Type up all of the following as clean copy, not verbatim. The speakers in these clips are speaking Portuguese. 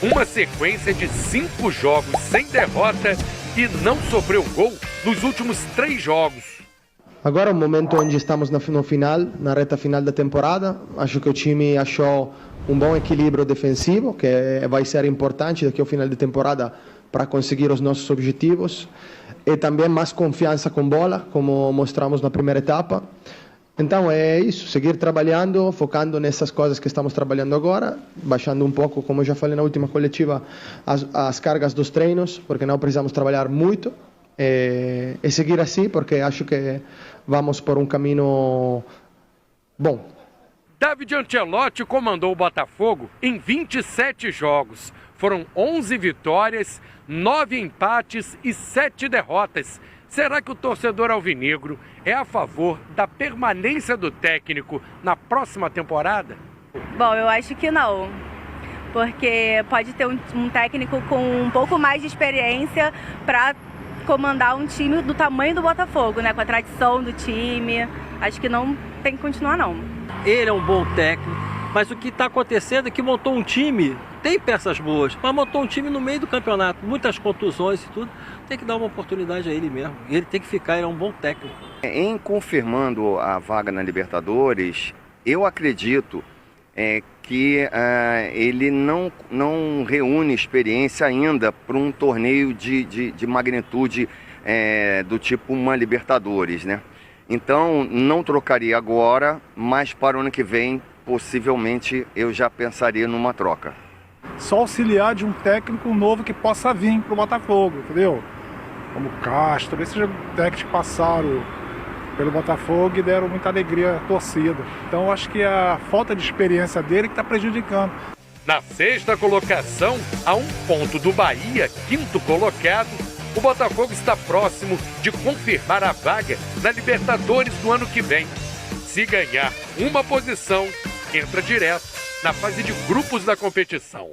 Uma sequência de 5 jogos sem derrota e não sofreu gol nos últimos 3 jogos. Agora é um momento onde estamos no final, na reta final da temporada. Acho que o time achou um bom equilíbrio defensivo, que vai ser importante daqui ao final da temporada para conseguir os nossos objetivos. E também mais confiança com bola, como mostramos na primeira etapa. Então é isso, seguir trabalhando, focando nessas coisas que estamos trabalhando agora, baixando um pouco, como eu já falei na última coletiva, as cargas dos treinos, porque não precisamos trabalhar muito, e seguir assim, porque acho que vamos por um caminho bom. David Ancelotti comandou o Botafogo em 27 jogos. Foram 11 vitórias, 9 empates e 7 derrotas. Será que o torcedor alvinegro é a favor da permanência do técnico na próxima temporada? Bom, eu acho que não. Porque pode ter um técnico com um pouco mais de experiência para comandar um time do tamanho do Botafogo, né? Com a tradição do time. Acho que não tem que continuar, não. Ele é um bom técnico, mas o que está acontecendo é que montou um time, tem peças boas, mas montou um time no meio do campeonato, muitas contusões e tudo. Tem que dar uma oportunidade a ele mesmo. Ele tem que ficar, ele é um bom técnico. Em confirmando a vaga na Libertadores, eu acredito que ele não reúne experiência ainda para um torneio de magnitude do tipo uma Libertadores, né? Então, não trocaria agora, mas para o ano que vem, possivelmente, eu já pensaria numa troca. Só auxiliar de um técnico novo que possa vir para o Botafogo, entendeu? Como Castro, esses técnicos que passaram pelo Botafogo e deram muita alegria à torcida. Então, acho que a falta de experiência dele que está prejudicando. Na 6ª colocação, a 1 ponto do Bahia, 5º colocado, o Botafogo está próximo de confirmar a vaga na Libertadores do ano que vem. Se ganhar uma posição, entra direto na fase de grupos da competição.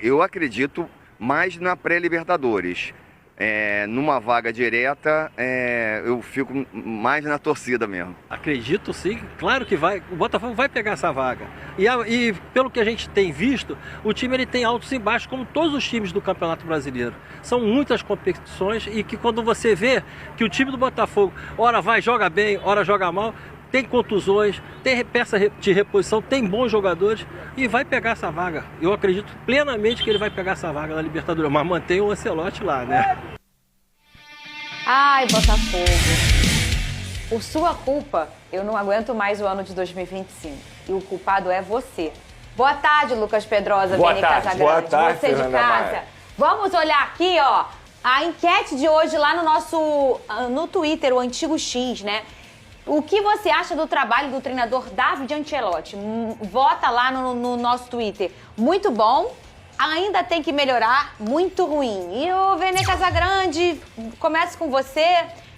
Eu acredito mais na pré-Libertadores. Numa vaga direta, eu fico mais na torcida mesmo. Acredito sim, claro que vai. O Botafogo vai pegar essa vaga. E pelo que a gente tem visto, o time ele tem altos e baixos, como todos os times do Campeonato Brasileiro. São muitas competições e que quando você vê que o time do Botafogo, ora vai, joga bem, ora joga mal, tem contusões, tem peça de reposição, tem bons jogadores e vai pegar essa vaga. Eu acredito plenamente que ele vai pegar essa vaga na Libertadores, mas mantém o Ancelotti lá, né? Ai, Botafogo. Por sua culpa, eu não aguento mais o ano de 2025. E o culpado é você. Boa tarde, Lucas Pedrosa, Vene Casagrande. Boa tarde, você de Fernanda casa. Maia. Vamos olhar aqui, ó, a enquete de hoje lá no Twitter, o Antigo X, né? O que você acha do trabalho do treinador David Ancelotti? Vota lá no nosso Twitter. Muito bom, ainda tem que melhorar, muito ruim. E o Vene Casagrande, começa com você.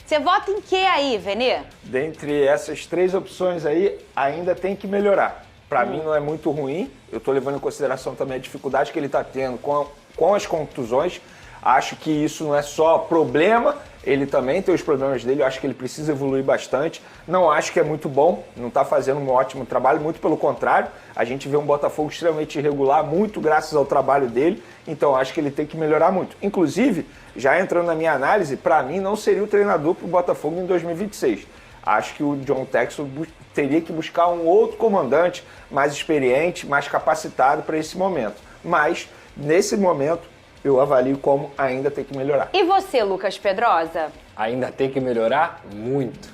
Você vota em que aí, Vene? Dentre essas 3 opções aí, ainda tem que melhorar. Para mim não é muito ruim. Eu estou levando em consideração também a dificuldade que ele está tendo com as contusões. Acho que isso não é só problema, ele também tem os problemas dele, eu acho que ele precisa evoluir bastante. Não acho que é muito bom, não está fazendo um ótimo trabalho, muito pelo contrário. A gente vê um Botafogo extremamente irregular, muito graças ao trabalho dele, então acho que ele tem que melhorar muito. Inclusive, já entrando na minha análise, para mim não seria o treinador para o Botafogo em 2026. Acho que o John Textor teria que buscar um outro comandante mais experiente, mais capacitado para esse momento. Mas, nesse momento, eu avalio como ainda tem que melhorar. E você, Lucas Pedrosa? Ainda tem que melhorar muito.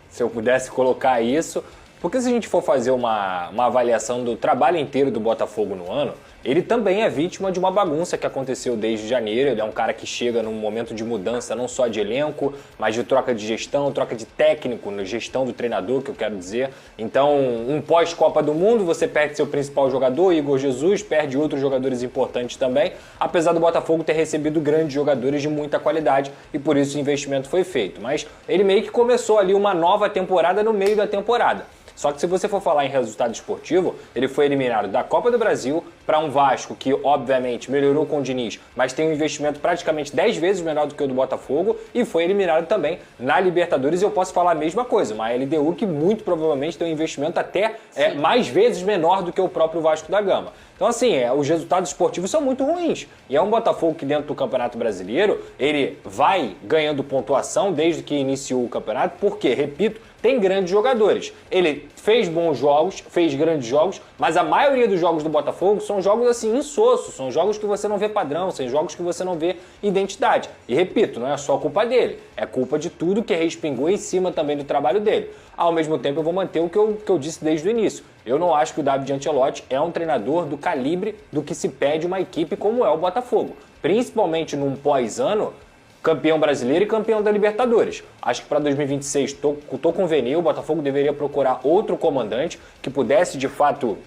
Se eu pudesse colocar isso, porque se a gente for fazer uma avaliação do trabalho inteiro do Botafogo no ano, ele também é vítima de uma bagunça que aconteceu desde janeiro. Ele é um cara que chega num momento de mudança não só de elenco, mas de troca de gestão, troca de técnico, gestão do treinador, que eu quero dizer. Então, um pós-Copa do Mundo, você perde seu principal jogador, Igor Jesus, perde outros jogadores importantes também, apesar do Botafogo ter recebido grandes jogadores de muita qualidade e por isso o investimento foi feito. Mas ele meio que começou ali uma nova temporada no meio da temporada. Só que se você for falar em resultado esportivo, ele foi eliminado da Copa do Brasil para um Vasco que, obviamente, melhorou com o Diniz, mas tem um investimento praticamente 10 vezes menor do que o do Botafogo, e foi eliminado também na Libertadores. E eu posso falar a mesma coisa, uma LDU que muito provavelmente tem um investimento até mais vezes menor do que o próprio Vasco da Gama. Então, assim, os resultados esportivos são muito ruins. E é um Botafogo que, dentro do Campeonato Brasileiro, ele vai ganhando pontuação desde que iniciou o campeonato, porque, repito, tem grandes jogadores. Ele fez bons jogos, fez grandes jogos, mas a maioria dos jogos do Botafogo são jogos assim insossos, são jogos que você não vê padrão, são jogos que você não vê identidade. E repito, não é só culpa dele, é culpa de tudo que respingou em cima também do trabalho dele. Ao mesmo tempo, eu vou manter o que eu disse desde o início. Eu não acho que o David Ancelotti é um treinador do calibre do que se pede uma equipe como é o Botafogo. Principalmente num pós-ano, campeão brasileiro e campeão da Libertadores. Acho que para 2026 tô com o Vene, o Botafogo deveria procurar outro comandante que pudesse, de fato,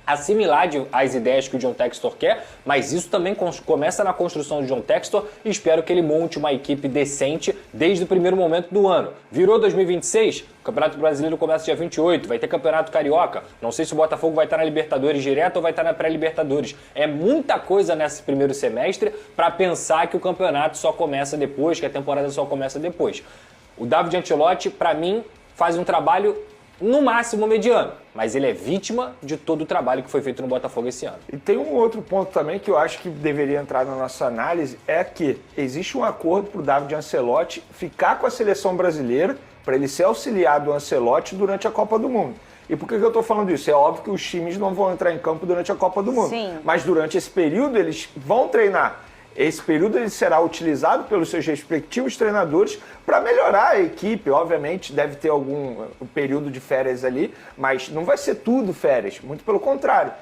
assimilar as ideias que o John Textor quer, mas isso também começa na construção do John Textor e espero que ele monte uma equipe decente desde o primeiro momento do ano. Virou 2026, o Campeonato Brasileiro começa dia 28, vai ter Campeonato Carioca, não sei se o Botafogo vai estar na Libertadores direto ou vai estar na pré-Libertadores. É muita coisa nesse primeiro semestre para pensar que o campeonato só começa depois, que a temporada só começa depois. O David Ancelotti, para mim, faz um trabalho no máximo mediano, mas ele é vítima de todo o trabalho que foi feito no Botafogo esse ano. E tem um outro ponto também que eu acho que deveria entrar na nossa análise, é que existe um acordo para o David Ancelotti ficar com a seleção brasileira, para ele ser auxiliar do Ancelotti durante a Copa do Mundo. E por que eu estou falando isso? É óbvio que os times não vão entrar em campo durante a Copa do Mundo. Sim. Mas durante esse período eles vão treinar. Esse período ele será utilizado pelos seus respectivos treinadores para melhorar a equipe. Obviamente deve ter algum período de férias ali, mas não vai ser tudo férias, muito pelo contrário.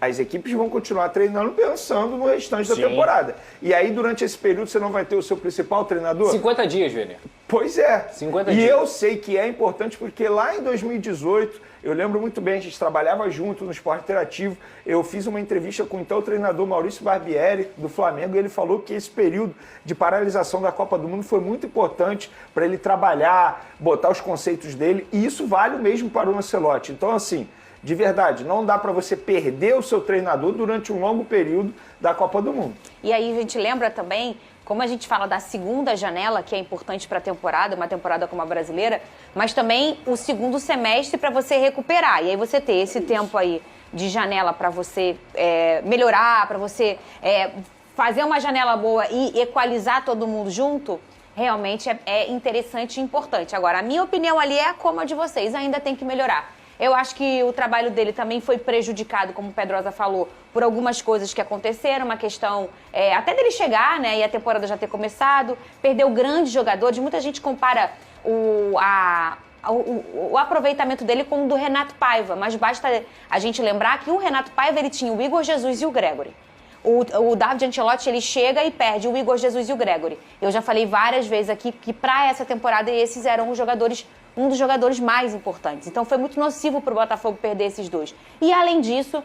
As equipes vão continuar treinando pensando no restante da temporada. E aí durante esse período você não vai ter o seu principal treinador? 50 dias, Vene. Pois é. 50 e dias. eu sei que é importante porque lá em 2018, eu lembro muito bem, a gente trabalhava junto no Esporte Interativo, eu fiz uma entrevista com então o treinador Maurício Barbieri, do Flamengo, e ele falou que esse período de paralisação da Copa do Mundo foi muito importante para ele trabalhar, botar os conceitos dele, e isso vale mesmo para o Ancelotti. Então, assim, de verdade, não dá para você perder o seu treinador durante um longo período da Copa do Mundo. E aí a gente lembra também, como a gente fala da segunda janela, que é importante para a temporada, uma temporada como a brasileira, mas também o segundo semestre para você recuperar. E aí você ter esse tempo aí de janela para você melhorar, para você fazer uma janela boa e equalizar todo mundo junto, realmente é interessante e importante. Agora, a minha opinião ali é como a de vocês, ainda tem que melhorar. Eu acho que o trabalho dele também foi prejudicado, como o Pedrosa falou, por algumas coisas que aconteceram, uma questão até dele chegar, né, e a temporada já ter começado, perdeu grandes jogadores, muita gente compara o aproveitamento dele com o do Renato Paiva, mas basta a gente lembrar que o Renato Paiva ele tinha o Igor Jesus e o Gregori. O David Ancelotti ele chega e perde o Igor Jesus e o Gregori. Eu já falei várias vezes aqui que para essa temporada esses eram os jogadores, um dos jogadores mais importantes. Então foi muito nocivo para o Botafogo perder esses dois. E além disso,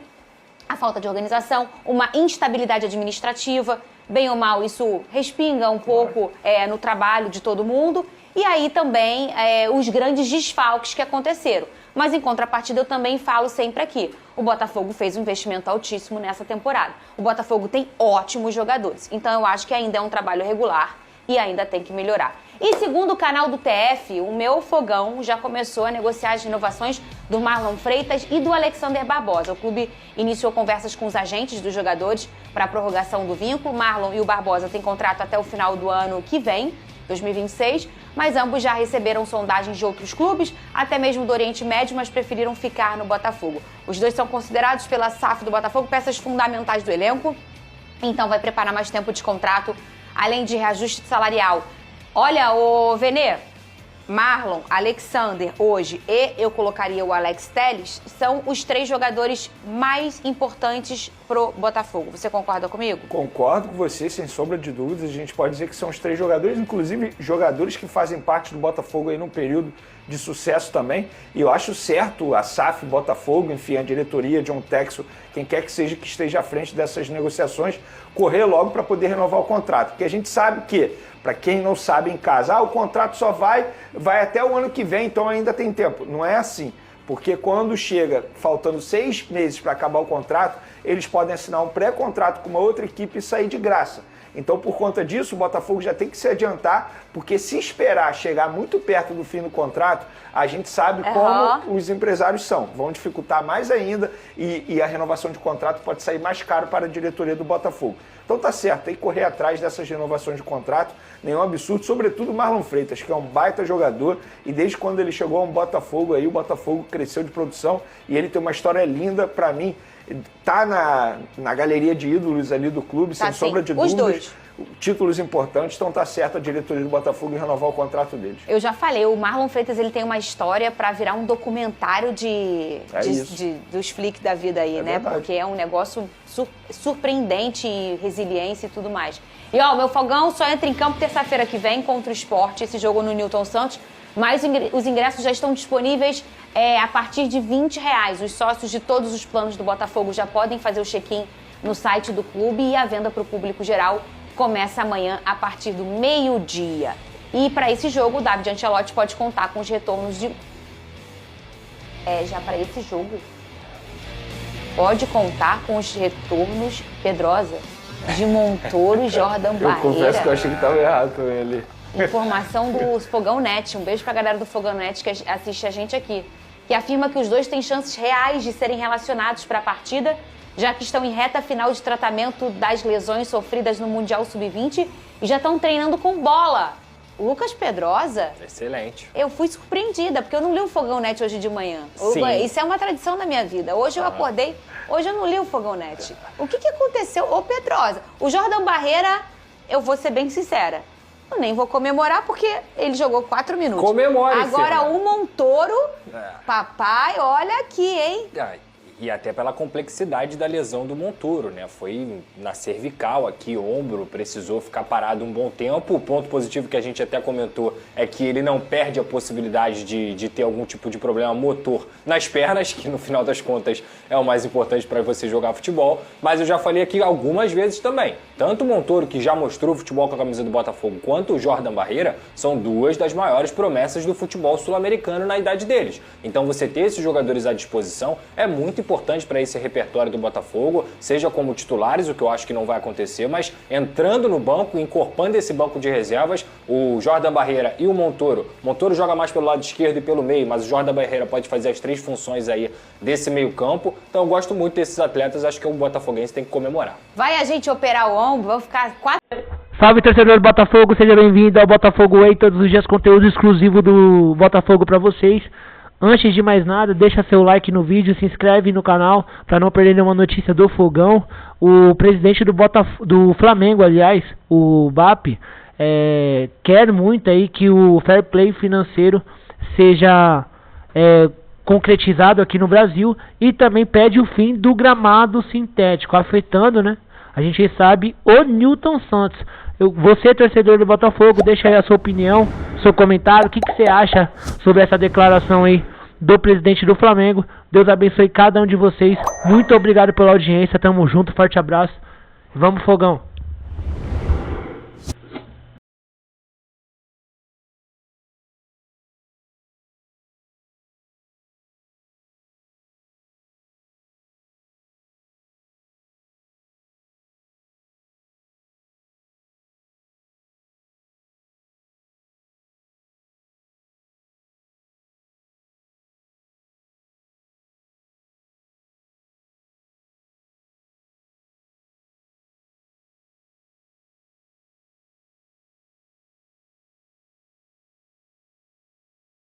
a falta de organização, uma instabilidade administrativa, bem ou mal isso respinga um pouco no trabalho de todo mundo. E aí também os grandes desfalques que aconteceram. Mas em contrapartida eu também falo sempre aqui, o Botafogo fez um investimento altíssimo nessa temporada. O Botafogo tem ótimos jogadores, então eu acho que ainda é um trabalho regular e ainda tem que melhorar. E segundo o canal do TF, o meu fogão já começou a negociar as renovações do Marlon Freitas e do Alexander Barbosa. O clube iniciou conversas com os agentes dos jogadores para a prorrogação do vínculo. Marlon e o Barbosa têm contrato até o final do ano que vem, 2026, mas ambos já receberam sondagens de outros clubes, até mesmo do Oriente Médio, mas preferiram ficar no Botafogo. Os dois são considerados pela SAF do Botafogo peças fundamentais do elenco, então vai preparar mais tempo de contrato, além de reajuste salarial. Olha, o Vene, Marlon, Alexander hoje e eu colocaria o Alex Telles, são os 3 jogadores mais importantes pro Botafogo. Você concorda comigo? Concordo com você, sem sombra de dúvidas. A gente pode dizer que são os 3 jogadores, inclusive jogadores que fazem parte do Botafogo aí num período de sucesso também. E eu acho certo a SAF, Botafogo, enfim, a diretoria, John Textor, quem quer que seja que esteja à frente dessas negociações, correr logo para poder renovar o contrato. Porque a gente sabe que, para quem não sabe em casa, o contrato só vai até o ano que vem, então ainda tem tempo. Não é assim. Porque quando chega faltando 6 meses para acabar o contrato, eles podem assinar um pré-contrato com uma outra equipe e sair de graça. Então, por conta disso, o Botafogo já tem que se adiantar, porque se esperar chegar muito perto do fim do contrato, a gente sabe como os empresários são. Vão dificultar mais ainda e a renovação de contrato pode sair mais caro para a diretoria do Botafogo. Então tá certo, tem que correr atrás dessas renovações de contrato, nenhum absurdo, sobretudo o Marlon Freitas, que é um baita jogador, e desde quando ele chegou ao Botafogo, aí o Botafogo cresceu de produção e ele tem uma história linda para mim. Tá na galeria de ídolos ali do clube, sem sombra de dúvidas. Os dois. Títulos importantes, então tá certo a diretoria do Botafogo em renovar o contrato deles. Eu já falei, o Marlon Freitas ele tem uma história para virar um documentário dos flics da vida aí, né? Verdade. Porque é um negócio surpreendente, resiliência e tudo mais. E ó, meu Fogão só entra em campo terça-feira que vem contra o Sport, esse jogo no Newton Santos. Mas os ingressos já estão disponíveis a partir de R$20. Os sócios de todos os planos do Botafogo já podem fazer o check-in no site do clube e a venda para o público geral começa amanhã a partir do meio-dia. E para esse jogo, o David Ancelotti pode contar com os retornos de... já para esse jogo, pode contar com os retornos, Pedrosa, de Montoro e Jordan Barreira. Eu confesso que eu achei que estava errado com ele. Informação do Fogão Net, um beijo pra galera do Fogão Net que assiste a gente aqui, que afirma que os dois têm chances reais de serem relacionados para a partida, já que estão em reta final de tratamento das lesões sofridas no Mundial Sub-20 e já estão treinando com bola. Lucas Pedrosa. Excelente. Eu fui surpreendida, porque eu não li o Fogão Net hoje de manhã. Sim. Isso é uma tradição da minha vida. Hoje eu acordei, hoje eu não li o Fogão Net. O que aconteceu? Ô Pedrosa, o Jordan Barreira, eu vou ser bem sincera, eu nem vou comemorar porque ele jogou 4 minutos. Comemore, agora o Montoro, papai, olha aqui, hein? E até pela complexidade da lesão do Montoro, né? Foi na cervical aqui, ombro, precisou ficar parado um bom tempo. O ponto positivo que a gente até comentou é que ele não perde a possibilidade de ter algum tipo de problema motor nas pernas, que no final das contas é o mais importante para você jogar futebol. Mas eu já falei aqui algumas vezes também. Tanto o Montoro, que já mostrou futebol com a camisa do Botafogo, quanto o Jordan Barreira, são duas das maiores promessas do futebol sul-americano na idade deles. Então você ter esses jogadores à disposição é muito importante para esse repertório do Botafogo, seja como titulares, o que eu acho que não vai acontecer, mas entrando no banco, encorpando esse banco de reservas, o Jordan Barreira e o Montoro. Montoro joga mais pelo lado esquerdo e pelo meio, mas o Jordan Barreira pode fazer as 3 funções aí desse meio campo. Então eu gosto muito desses atletas, acho que o botafoguense tem que comemorar. Vai a gente operar o ombro, vamos ficar 4... Salve, torcedor do Botafogo, seja bem-vindo ao Botafogo Way, todos os dias conteúdo exclusivo do Botafogo para vocês. Antes de mais nada, deixa seu like no vídeo, se inscreve no canal para não perder nenhuma notícia do Fogão. O presidente do Flamengo, aliás, o BAP, quer muito aí que o fair play financeiro seja concretizado aqui no Brasil e também pede o fim do gramado sintético, afetando, né? A gente sabe o Newton Santos. Você, torcedor do Botafogo, deixa aí a sua opinião, seu comentário, o que você acha sobre essa declaração aí do presidente do Flamengo. Deus abençoe cada um de vocês. Muito obrigado pela audiência, tamo junto, forte abraço. Vamos, Fogão.